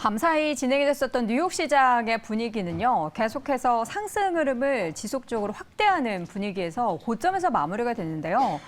밤사이 진행이 됐었던 뉴욕 시장의 분위기는요, 계속해서 상승 흐름을 지속적으로 확대하는 분위기에서 고점에서 마무리가 됐는데요.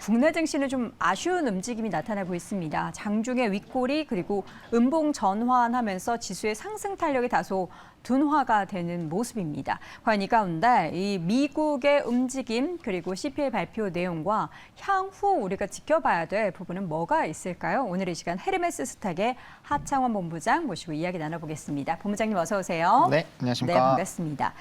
국내 증시는 좀 아쉬운 움직임이 나타나고 있습니다. 장중에 윗꼬리 그리고 음봉 전환하면서 지수의 상승 탄력이 다소 둔화가 되는 모습입니다. 과연 이 가운데 이 미국의 움직임 그리고 CPI 발표 내용과 향후 우리가 지켜봐야 될 부분은 뭐가 있을까요? 오늘 이 시간 헤르메스 스탁의 하창원 본부장 모시고 이야기 나눠보겠습니다. 본부장님 어서 오세요. 네, 안녕하십니까. 네, 반갑습니다.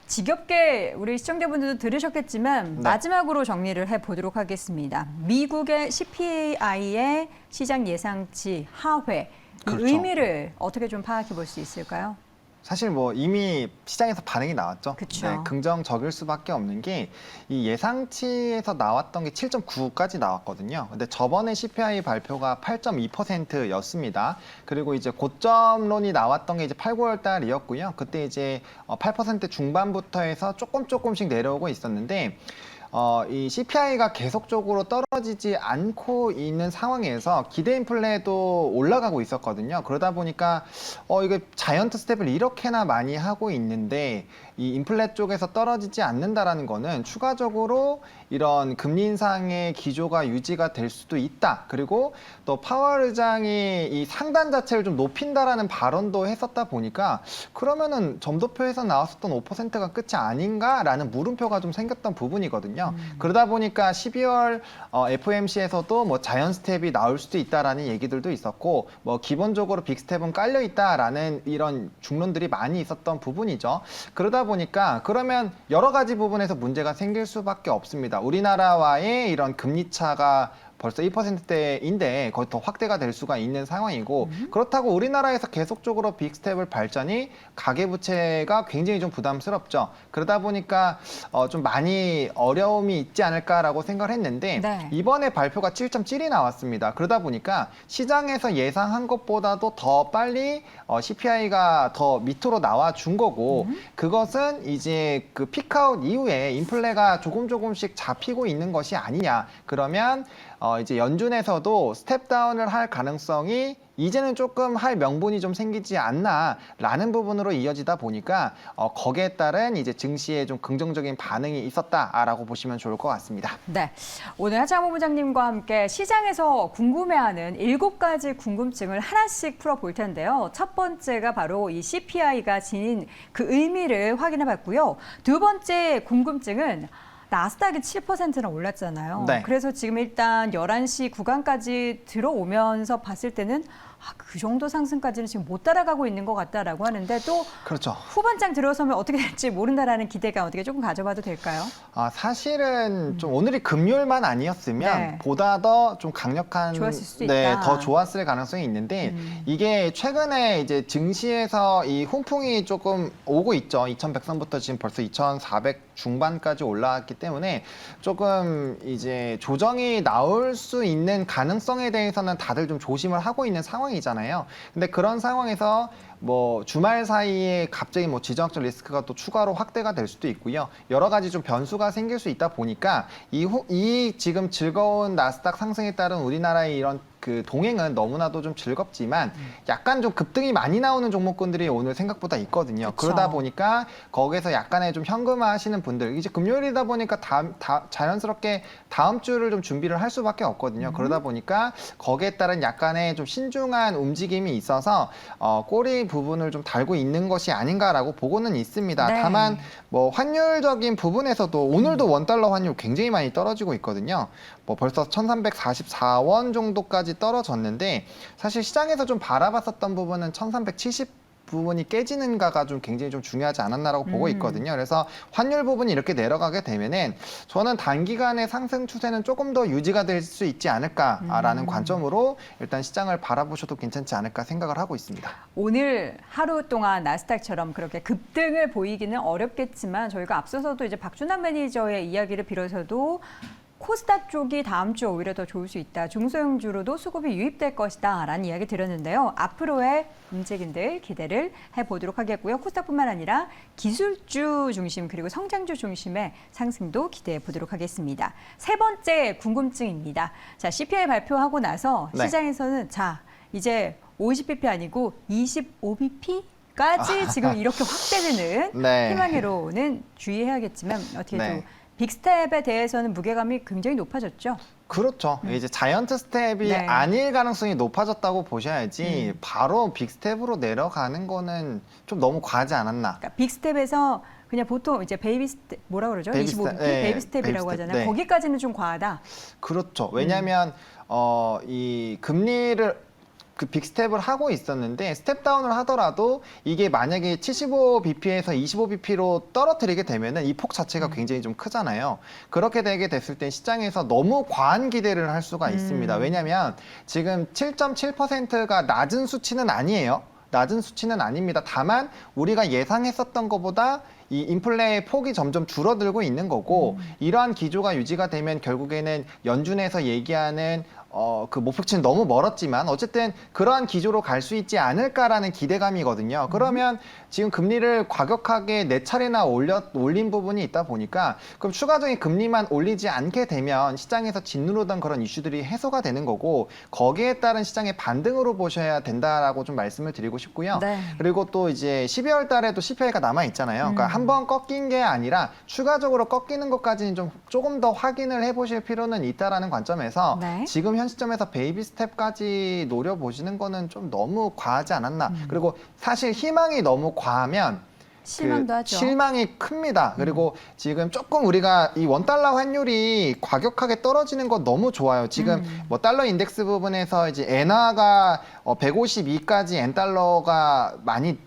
지겹게 우리 시청자분들도 들으셨겠지만 마지막으로 정리를 해보도록 하겠습니다. 미국의 CPI의 시장 예상치 하회, 그렇죠. 이 의미를 어떻게 좀 파악해 볼 수 있을까요? 사실 뭐 이미 시장에서 반응이 나왔죠. 그쵸. 네, 긍정적일 수밖에 없는 게 이 예상치에서 나왔던 게 7.9까지 나왔거든요. 근데 저번에 CPI 발표가 8.2%였습니다. 그리고 이제 고점론이 나왔던 게 이제 8, 9월 달이었고요. 그때 이제 8% 중반부터 해서 조금씩 내려오고 있었는데 이 CPI가 계속적으로 떨어지지 않고 있는 상황에서 기대 인플레도 올라가고 있었거든요. 그러다 보니까 이게 자이언트 스텝을 이렇게나 많이 하고 있는데 이 인플레 쪽에서 떨어지지 않는다라는 거는 추가적으로 이런 금리 인상의 기조가 유지가 될 수도 있다. 그리고 또 파월 의장이 이 상단 자체를 좀 높인다라는 발언도 했었다 보니까 그러면은 점도표에서 나왔었던 5%가 끝이 아닌가라는 물음표가 좀 생겼던 부분이거든요. 그러다 보니까 12월 FOMC에서도 뭐 자이언트 스텝이 나올 수도 있다라는 얘기들도 있었고 뭐 기본적으로 빅 스텝은 깔려 있다라는 이런 중론들이 많이 있었던 부분이죠. 그러다 보니까 그러면 여러 가지 부분에서 문제가 생길 수밖에 없습니다. 우리나라와의 이런 금리 차가 벌써 1%대인데 거의 더 확대가 될 수가 있는 상황이고 그렇다고 우리나라에서 계속적으로 빅스텝을 발전이 가계부채가 굉장히 좀 부담스럽죠. 그러다 보니까 좀 많이 어려움이 있지 않을까라고 생각을 했는데 네. 이번에 발표가 7.7이 나왔습니다. 그러다 보니까 시장에서 예상한 것보다도 더 빨리 CPI가 더 밑으로 나와 준 거고 그것은 이제 그 피크아웃 이후에 인플레가 조금씩 잡히고 있는 것이 아니냐. 그러면 이제 연준에서도 스텝다운을 할 가능성이 이제는 조금 할 명분이 좀 생기지 않나라는 부분으로 이어지다 보니까 거기에 따른 이제 증시에 좀 긍정적인 반응이 있었다라고 보시면 좋을 것 같습니다. 네, 오늘 하창원 본부장님과 함께 시장에서 궁금해하는 7가지 궁금증을 하나씩 풀어볼 텐데요. 첫 번째가 바로 이 CPI가 지닌 그 의미를 확인해봤고요. 두 번째 궁금증은 나스닥이 7%나 올랐잖아요. 네. 그래서 지금 일단 11시 구간까지 들어오면서 봤을 때는 그 정도 상승까지는 지금 못 따라가고 있는 것 같다라고 하는데 또 그렇죠. 후반장 들어서면 어떻게 될지 모른다라는 기대가 어떻게 조금 가져봐도 될까요? 사실은 좀 오늘이 금요일만 아니었으면 네. 보다 더 좀 강력한 좋았을 수도 네, 있다. 더 좋았을 가능성이 있는데 이게 최근에 이제 증시에서 이 훈풍이 조금 오고 있죠. 2100선부터 지금 벌써 2400 중반까지 올라왔기 때문에 조금 이제 조정이 나올 수 있는 가능성에 대해서는 다들 좀 조심을 하고 있는 상황이잖아요. 근데 그런 상황에서 뭐 주말 사이에 갑자기 뭐 지정학적 리스크가 또 추가로 확대가 될 수도 있고요. 여러 가지 좀 변수가 생길 수 있다 보니까 이 지금 즐거운 나스닥 상승에 따른 우리나라의 이런 그 동행은 너무나도 좀 즐겁지만 약간 좀 급등이 많이 나오는 종목군들이 오늘 생각보다 있거든요. 그쵸. 그러다 보니까 거기에서 약간의 좀 현금화 하시는 분들 이제 금요일이다 보니까 자연스럽게 다음 주를 좀 준비를 할 수밖에 없거든요. 그러다 보니까 거기에 따른 약간의 좀 신중한 움직임이 있어서 꼬리 부분을 좀 달고 있는 것이 아닌가라고 보고는 있습니다. 네. 다만 뭐 환율적인 부분에서도 오늘도 원달러 환율 굉장히 많이 떨어지고 있거든요. 뭐 벌써 1344원 정도까지 떨어졌는데 사실 시장에서 좀 바라봤었던 부분은 1370 부분이 깨지는가가 좀 굉장히 좀 중요하지 않았나라고 보고 있거든요. 그래서 환율 부분이 이렇게 내려가게 되면은 저는 단기간의 상승 추세는 조금 더 유지가 될 수 있지 않을까라는 관점으로 일단 시장을 바라보셔도 괜찮지 않을까 생각을 하고 있습니다. 오늘 하루 동안 나스닥처럼 그렇게 급등을 보이기는 어렵겠지만 저희가 앞서서도 이제 박준환 매니저의 이야기를 빌어서도 코스닥 쪽이 다음 주 오히려 더 좋을 수 있다. 중소형주로도 수급이 유입될 것이다. 라는 이야기 드렸는데요. 앞으로의 움직임들 기대를 해보도록 하겠고요. 코스닥뿐만 아니라 기술주 중심 그리고 성장주 중심의 상승도 기대해 보도록 하겠습니다. 세 번째 궁금증입니다. 자, CPI 발표하고 나서 네. 시장에서는 자, 이제 50bp 아니고 25bp까지 지금 이렇게 확대되는 네. 희망회로는 주의해야겠지만 어떻게 네. 또 빅스텝에 대해서는 무게감이 굉장히 높아졌죠. 그렇죠. 이제 자이언트 스텝이 네. 아닐 가능성이 높아졌다고 보셔야지 바로 빅스텝으로 내려가는 거는 좀 너무 과하지 않았나. 그러니까 빅스텝에서 그냥 보통 이제 베이비 스텝 뭐라 그러죠? 베이비 25bp 스텝, 네, 베이비 스텝이라고 베이비 스텝, 하잖아요. 네. 거기까지는 좀 과하다. 그렇죠. 왜냐하면 이 금리를 그 빅스텝을 하고 있었는데 스텝 다운을 하더라도 이게 만약에 75bp에서 25bp로 떨어뜨리게 되면은 이 폭 자체가 굉장히 좀 크잖아요. 그렇게 되게 됐을 때 시장에서 너무 과한 기대를 할 수가 있습니다. 왜냐하면 지금 7.7%가 낮은 수치는 아니에요. 낮은 수치는 아닙니다. 다만 우리가 예상했었던 것보다 이 인플레의 폭이 점점 줄어들고 있는 거고 이러한 기조가 유지가 되면 결국에는 연준에서 얘기하는 그 목표치는 너무 멀었지만 어쨌든 그러한 기조로 갈 수 있지 않을까라는 기대감이거든요. 그러면 지금 금리를 과격하게 4차례나 올린 부분이 있다 보니까 그럼 추가적인 금리만 올리지 않게 되면 시장에서 짓누르던 그런 이슈들이 해소가 되는 거고 거기에 따른 시장의 반등으로 보셔야 된다라고 좀 말씀을 드리고 싶고요. 네. 그리고 또 이제 12월 달에도 CPI가 남아 있잖아요. 그러니까 한 번 꺾인 게 아니라 추가적으로 꺾이는 것까지는 조금 더 확인을 해보실 필요는 있다라는 관점에서 네. 지금 현 시점에서 베이비 스텝까지 노려보시는 거는 좀 너무 과하지 않았나. 그리고 사실 희망이 너무 과하면 실망도 하죠. 실망이 큽니다. 그리고 지금 조금 우리가 이 원달러 환율이 과격하게 떨어지는 거 너무 좋아요. 지금 뭐 달러 인덱스 부분에서 이제 엔화가 152까지 엔달러가 많이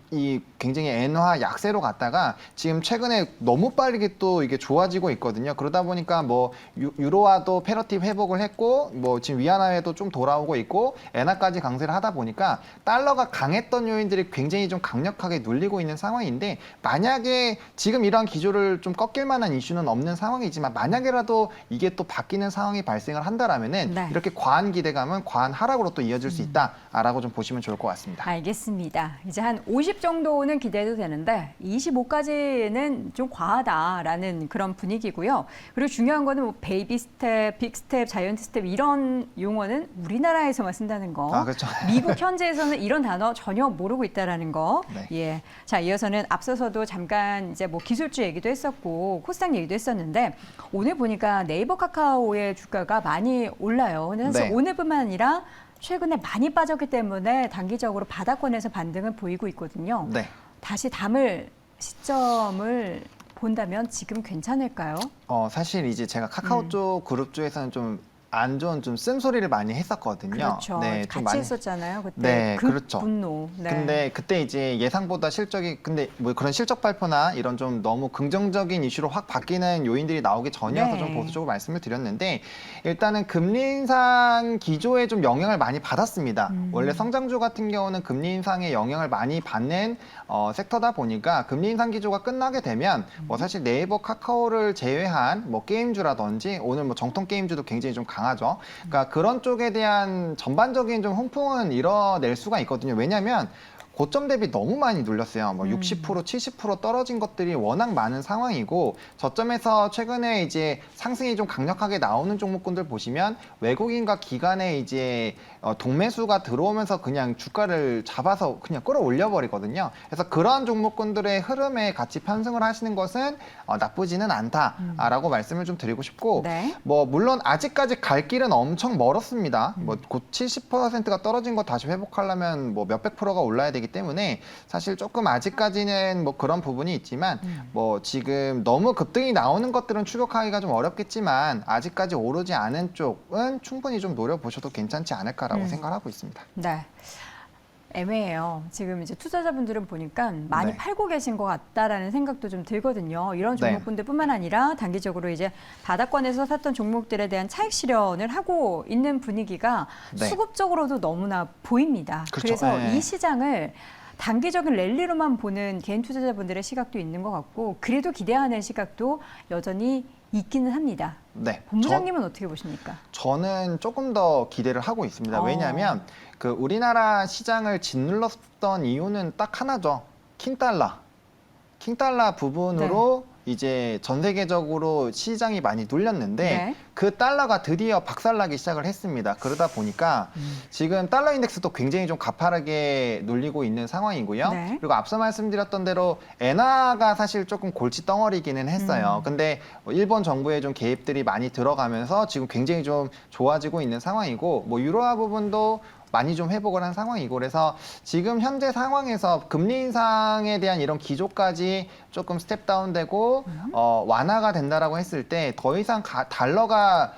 굉장히 엔화 약세로 갔다가 지금 최근에 너무 빠르게 또 이게 좋아지고 있거든요. 그러다 보니까 뭐 유로화도 패러티 회복을 했고 뭐 지금 위안화에도 좀 돌아오고 있고 엔화까지 강세를 하다 보니까 달러가 강했던 요인들이 굉장히 좀 강력하게 눌리고 있는 상황인데 만약에 지금 이러한 기조를 좀 꺾일 만한 이슈는 없는 상황이지만 만약에라도 이게 또 바뀌는 상황이 발생을 한다라면은 네. 이렇게 과한 기대감은 과한 하락으로 또 이어질 수 있다라고 좀 보시면 좋을 것 같습니다. 알겠습니다. 이제 한 50 정도는 기대해도 되는데 25까지는 좀 과하다라는 그런 분위기고요. 그리고 중요한 거는 뭐 베이비 스텝, 빅 스텝, 자이언트 스텝 이런 용어는 우리나라에서만 쓴다는 거. 아, 그렇죠. 미국 현지에서는 이런 단어 전혀 모르고 있다라는 거. 네. 예. 자, 이어서는 앞서서도 잠깐 이제 뭐 기술주 얘기도 했었고 코스닥 얘기도 했었는데 오늘 보니까 네이버 카카오의 주가가 많이 올라요. 그래서 네. 오늘뿐만 아니라 최근에 많이 빠졌기 때문에 단기적으로 바닥권에서 반등을 보이고 있거든요. 네. 다시 담을 시점을 본다면 지금 괜찮을까요? 사실 이제 제가 카카오 쪽 그룹 쪽에서는 좀 안 좋은 좀 쓴소리를 많이 했었거든요. 그렇죠. 네, 같이 좀 많이 했었잖아요. 그때 네, 급 그렇죠. 분노. 네. 근데 그때 이제 예상보다 실적이 근데 뭐 그런 실적 발표나 이런 좀 너무 긍정적인 이슈로 확 바뀌는 요인들이 나오기 전이어서 네. 좀 보수적으로 말씀을 드렸는데 일단은 금리 인상 기조에 좀 영향을 많이 받았습니다. 원래 성장주 같은 경우는 금리 인상에 영향을 많이 받는 섹터다 보니까 금리 인상 기조가 끝나게 되면 뭐 사실 네이버, 카카오를 제외한 뭐 게임주라든지 오늘 뭐 정통 게임주도 굉장히 좀 강하죠. 그러니까 그런 쪽에 대한 전반적인 좀 훈풍은 이뤄낼 수가 있거든요. 왜냐하면 고점 대비 너무 많이 눌렸어요. 뭐 60%, 70% 떨어진 것들이 워낙 많은 상황이고 저점에서 최근에 이제 상승이 좀 강력하게 나오는 종목군들 보시면 외국인과 기관의 이제 동매수가 들어오면서 그냥 주가를 잡아서 그냥 끌어올려 버리거든요. 그래서 그러한 종목군들의 흐름에 같이 편승을 하시는 것은 나쁘지는 않다라고 말씀을 좀 드리고 싶고 네. 뭐 물론 아직까지 갈 길은 엄청 멀었습니다. 뭐 곧 70%가 떨어진 거 다시 회복하려면 뭐 몇백 프로가 올라야 되기 때문에 사실 조금 아직까지는 뭐 그런 부분이 있지만 뭐 지금 너무 급등이 나오는 것들은 추격하기가 좀 어렵겠지만 아직까지 오르지 않은 쪽은 충분히 좀 노려보셔도 괜찮지 않을까라고 생각하고 있습니다. 네. 애매해요. 지금 이제 투자자분들은 보니까 많이 네. 팔고 계신 것 같다라는 생각도 좀 들거든요. 이런 네. 종목분들뿐만 아니라 단기적으로 이제 바닥권에서 샀던 종목들에 대한 차익 실현을 하고 있는 분위기가 네. 수급적으로도 너무나 보입니다. 그렇죠. 그래서 네. 이 시장을 단기적인 랠리로만 보는 개인 투자자분들의 시각도 있는 것 같고 그래도 기대하는 시각도 여전히 있기는 합니다. 네. 본부장님은 어떻게 보십니까? 저는 조금 더 기대를 하고 있습니다. 왜냐하면 그 우리나라 시장을 짓눌렀던 이유는 딱 하나죠. 킹달러. 킹달러 부분으로 이제 전 세계적으로 시장이 많이 눌렸는데 네. 그 달러가 드디어 박살나기 시작을 했습니다. 그러다 보니까 지금 달러 인덱스도 굉장히 좀 가파르게 눌리고 있는 상황이고요. 네. 그리고 앞서 말씀드렸던 대로 엔화가 사실 조금 골칫덩어리기는 했어요. 근데 뭐 일본 정부의 좀 개입들이 많이 들어가면서 지금 굉장히 좀 좋아지고 있는 상황이고 뭐 유로화 부분도 많이 좀 회복을 한 상황이고 그래서 지금 현재 상황에서 금리 인상에 대한 이런 기조까지 조금 스텝 다운되고 완화가 된다라고 했을 때 더 이상 달러가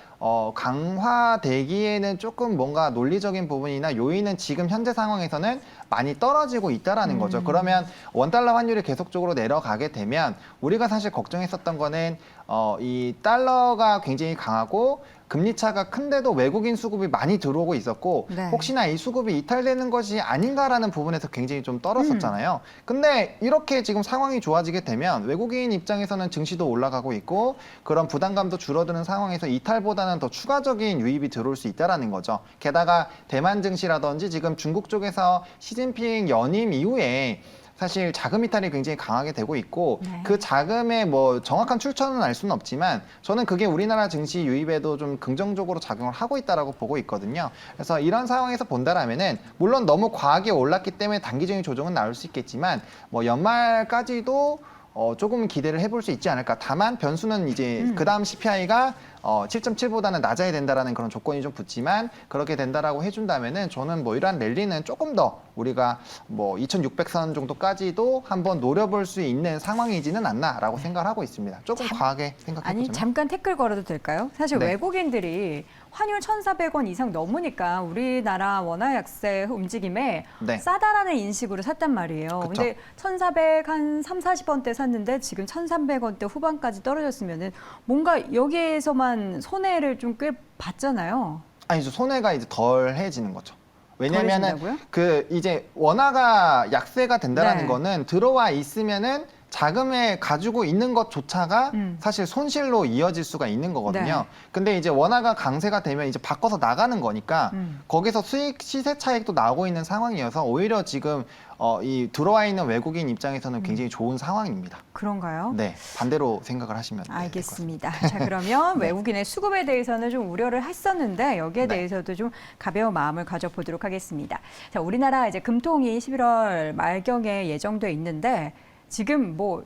강화되기에는 조금 뭔가 논리적인 부분이나 요인은 지금 현재 상황에서는 많이 떨어지고 있다라는 거죠. 그러면 원달러 환율이 계속적으로 내려가게 되면 우리가 사실 걱정했었던 거는 이 달러가 굉장히 강하고 금리 차가 큰데도 외국인 수급이 많이 들어오고 있었고 네. 혹시나 이 수급이 이탈되는 것이 아닌가라는 부분에서 굉장히 좀 떨었었잖아요. 근데 이렇게 지금 상황이 좋아지게 되면 외국인 입장에서는 증시도 올라가고 있고 그런 부담감도 줄어드는 상황에서 이탈보다는 더 추가적인 유입이 들어올 수 있다라는 거죠. 게다가 대만 증시라든지 지금 중국 쪽에서 시진핑 연임 이후에 사실 자금 이탈이 굉장히 강하게 되고 있고 네. 그 자금의 뭐 정확한 출처는 알 수는 없지만 저는 그게 우리나라 증시 유입에도 좀 긍정적으로 작용을 하고 있다라고 보고 있거든요. 그래서 이런 상황에서 본다라면은 물론 너무 과하게 올랐기 때문에 단기적인 조정은 나올 수 있겠지만 뭐 연말까지도 조금 기대를 해볼 수 있지 않을까. 다만 변수는 이제 그 다음 CPI가 7.7보다는 낮아야 된다라는 그런 조건이 좀 붙지만 그렇게 된다라고 해준다면은 저는 뭐 이러한 랠리는 조금 더 우리가 뭐 2,600선 정도까지도 한번 노려볼 수 있는 상황이지는 않나라고 생각을 하고 있습니다. 조금 과하게 생각해보자면. 아니 잠깐 태클 걸어도 될까요? 사실 네. 외국인들이 환율 1,400원 이상 넘으니까 우리나라 원화 약세 움직임에 네. 싸다라는 인식으로 샀단 말이에요. 그쵸. 근데 1,400 한 3, 40원대 샀는데 지금 1,300원대 후반까지 떨어졌으면은 뭔가 여기에서만 손해를 좀 꽤 봤잖아요. 아니죠. 손해가 이제 덜해지는 거죠. 왜냐면은 덜해진다고요? 그 이제 원화가 약세가 된다라는 네. 거는 들어와 있으면은 자금에 가지고 있는 것조차가 사실 손실로 이어질 수가 있는 거거든요. 네. 근데 이제 원화가 강세가 되면 이제 바꿔서 나가는 거니까 거기서 수익 시세 차익도 나오고 있는 상황이어서 오히려 지금 이 들어와 있는 외국인 입장에서는 굉장히 좋은 상황입니다. 그런가요? 네, 반대로 생각을 하시면 될것 같습니다. 알겠습니다. 자, 그러면 외국인의 수급에 대해서는 좀 우려를 했었는데 여기에 네. 대해서도 좀 가벼운 마음을 가져보도록 하겠습니다. 자, 우리나라 이제 금통이 11월 말경에 예정돼 있는데 지금 뭐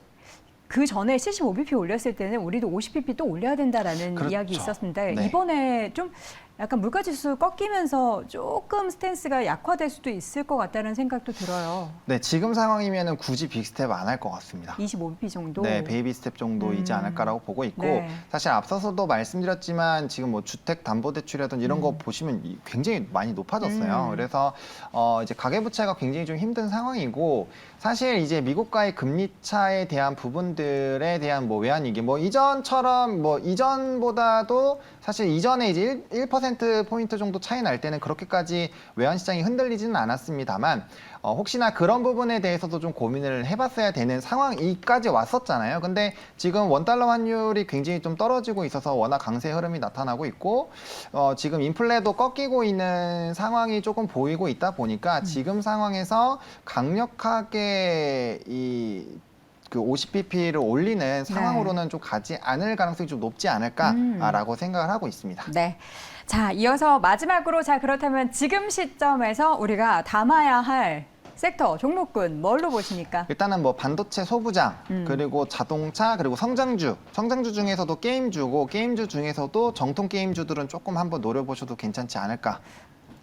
그 전에 75bp 올렸을 때는 우리도 50bp 또 올려야 된다라는 그렇죠. 이야기 있었는데 네. 이번에 좀 약간 물가지수 꺾이면서 조금 스탠스가 약화될 수도 있을 것 같다는 생각도 들어요. 네, 지금 상황이면은 굳이 빅스텝 안 할 것 같습니다. 25bp 정도. 네, 베이비 스텝 정도이지 않을까라고 보고 있고 네. 사실 앞서서도 말씀드렸지만 지금 뭐 주택 담보 대출이라든지 이런 거 보시면 굉장히 많이 높아졌어요. 그래서 이제 가계 부채가 굉장히 좀 힘든 상황이고 사실 이제 미국과의 금리 차에 대한 부분들에 대한 뭐 외환위기 뭐 이전처럼 뭐 이전보다도 사실 이전에 이제 1% 포인트 정도 차이 날 때는 그렇게까지 외환 시장이 흔들리지는 않았습니다만 혹시나 그런 부분에 대해서도 좀 고민을 해봤어야 되는 상황이까지 왔었잖아요. 근데 지금 원달러 환율이 굉장히 좀 떨어지고 있어서 워낙 강세 흐름이 나타나고 있고 지금 인플레도 꺾이고 있는 상황이 조금 보이고 있다 보니까 지금 상황에서 강력하게 그 50bp를 올리는 상황으로는 좀 가지 않을 가능성이 좀 높지 않을까라고 생각을 하고 있습니다. 네. 자, 이어서 마지막으로 자, 그렇다면 지금 시점에서 우리가 담아야 할 섹터, 종목군 뭘로 보십니까? 일단은 뭐 반도체 소부장, 그리고 자동차, 그리고 성장주 중에서도 게임주고 게임주 중에서도 정통 게임주들은 조금 한번 노려보셔도 괜찮지 않을까.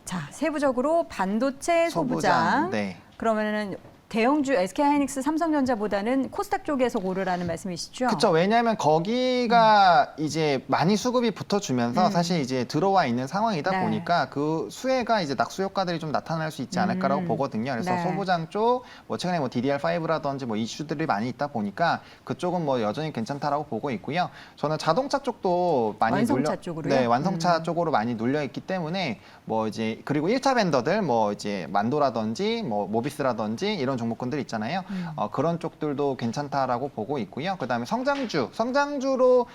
자, 세부적으로 반도체 소부장. 네. 그러면은 대형주 SK하이닉스, 삼성전자보다는 코스닥 쪽에서 고르라는 말씀이시죠? 그렇죠. 왜냐하면 거기가 이제 많이 수급이 붙어주면서 사실 이제 들어와 있는 상황이다 네. 보니까 그 수혜가 이제 낙수 효과들이 좀 나타날 수 있지 않을까라고 보거든요. 그래서 네. 소부장 쪽, 뭐 최근에 뭐 DDR5라든지 뭐 이슈들이 많이 있다 보니까 그쪽은 뭐 여전히 괜찮다라고 보고 있고요. 저는 자동차 쪽도 많이 완성차 쪽으로요? 네, 완성차 쪽으로 많이 눌려 있기 때문에 뭐 이제 그리고 1차 벤더들 뭐 이제 만도라든지 뭐 모비스라든지 이런 종목군들 있잖아요. 그런 쪽들도 괜찮다라고 보고 있고요. 그다음에 성장주로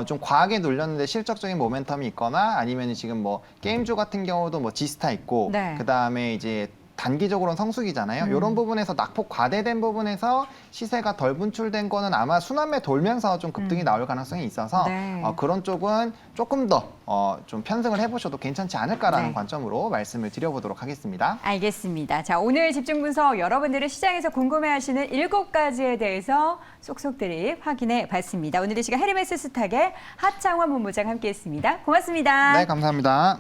좀 과하게 눌렸는데 실적적인 모멘텀이 있거나 아니면 지금 뭐 게임주 같은 경우도 뭐 지스타 있고 네. 그다음에 이제 단기적으로는 성수기잖아요. 이런 부분에서 낙폭 과대된 부분에서 시세가 덜 분출된 거는 아마 순환매 돌면서 좀 급등이 나올 가능성이 있어서 네. 그런 쪽은 조금 더 좀 편승을 해보셔도 괜찮지 않을까라는 네. 관점으로 말씀을 드려보도록 하겠습니다. 알겠습니다. 자, 오늘 집중 분석 여러분들이 시장에서 궁금해하시는 7가지에 대해서 쏙쏙 드립 확인해 봤습니다. 오늘 이 시간 헤르메스 스탁의 하창원 본부장 함께했습니다. 고맙습니다. 네, 감사합니다.